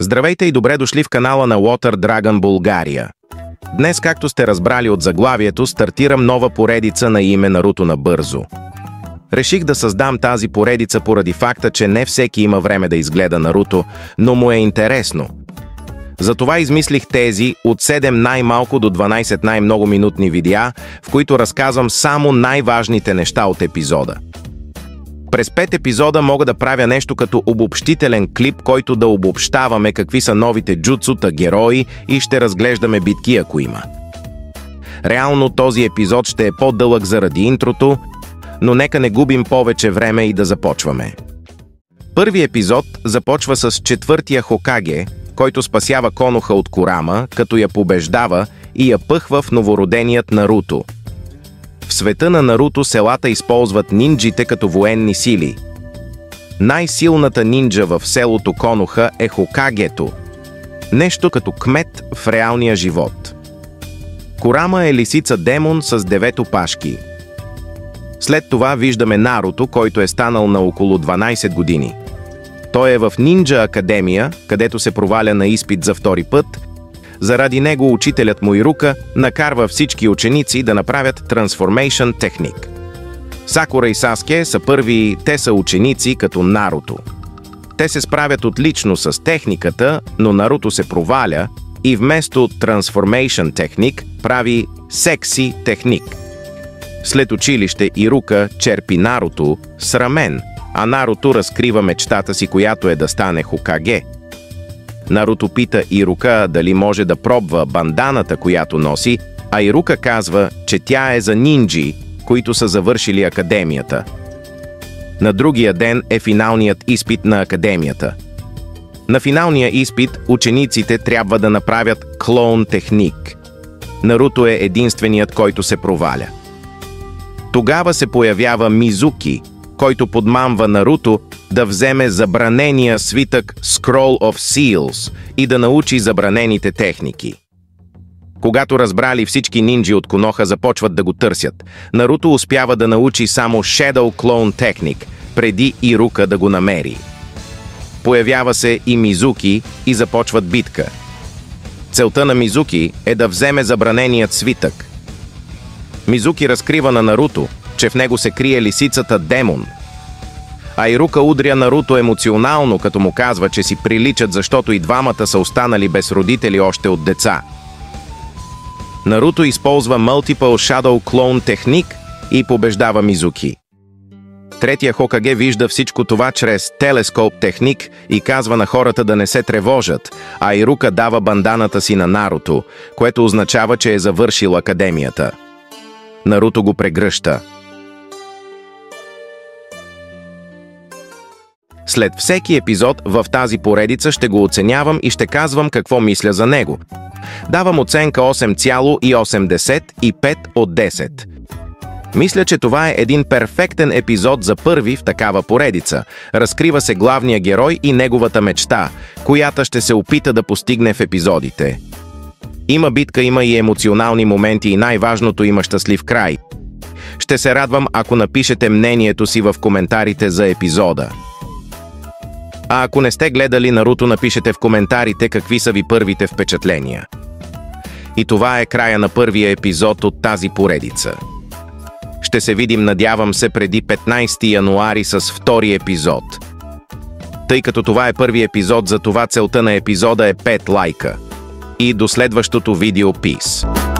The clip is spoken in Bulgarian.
Здравейте и добре дошли в канала на Water Dragon България. Днес, както сте разбрали от заглавието, стартирам нова поредица на име Наруто набързо. Реших да създам тази поредица поради факта, че не всеки има време да изгледа Наруто, но му е интересно. Затова измислих тези от 7 най-малко до 12 най-много минутни видеа, в които разказвам само най-важните неща от епизода. През 5 епизода мога да правя нещо като обобщителен клип, който да обобщаваме какви са новите джуцута, герои и ще разглеждаме битки, ако има. Реално този епизод ще е по-дълъг заради интрото, но нека не губим повече време и да започваме. Първи епизод започва с четвъртия Хокаге, който спасява Коноха от Курама, като я побеждава и я пъхва в новороденият Наруто. В света на Наруто селата използват нинджите като военни сили. Най-силната нинджа в селото Коноха е Хокагето. Нещо като кмет в реалния живот. Курама е лисица-демон с 9 опашки. След това виждаме Наруто, който е станал на около 12 години. Той е в Нинджа Академия, където се проваля на изпит за втори път. Заради него учителят му Ирука накарва всички ученици да направят Transformation техник. Сакура и Саске са първи, те са ученици като Наруто. Те се справят отлично с техниката, но Наруто се проваля и вместо Transformation техник прави секси техник. След училище Ирука черпи Наруто с рамен, а Наруто разкрива мечтата си, която е да стане Хокаге. Наруто пита Ирука дали може да пробва банданата, която носи, а Ирука казва, че тя е за нинджи, които са завършили академията. На другия ден е финалният изпит на академията. На финалния изпит учениците трябва да направят клоун техник. Наруто е единственият, който се проваля. Тогава се появява Мизуки, който подмамва Наруто да вземе забранения свитък Scroll of Seals и да научи забранените техники. Когато разбрали всички нинджи от Коноха започват да го търсят, Наруто успява да научи само Shadow Clone техник, преди Ирука да го намери. Появява се и Мизуки и започват битка. Целта на Мизуки е да вземе забраненият свитък. Мизуки разкрива на Наруто, че в него се крие лисицата демон. А Ирука удря Наруто емоционално, като му казва, че си приличат, защото и двамата са останали без родители още от деца. Наруто използва Multiple Shadow Clone техник и побеждава Мизуки. Третия Хокаге вижда всичко това чрез телескоп техник и казва на хората да не се тревожат, а Ирука дава банданата си на Наруто, което означава, че е завършил академията. Наруто го прегръща. След всеки епизод в тази поредица ще го оценявам и ще казвам какво мисля за него. Давам оценка 8,85 от 10. Мисля, че това е един перфектен епизод за първи в такава поредица. Разкрива се главния герой и неговата мечта, която ще се опита да постигне в епизодите. Има битка, има и емоционални моменти и най-важното, има щастлив край. Ще се радвам, ако напишете мнението си в коментарите за епизода. А ако не сте гледали Наруто, напишете в коментарите какви са ви първите впечатления. И това е края на първия епизод от тази поредица. Ще се видим, надявам се, преди 15 януари с втори епизод. Тъй като това е първи епизод, за това целта на епизода е 5 лайка. И до следващото видео, peace!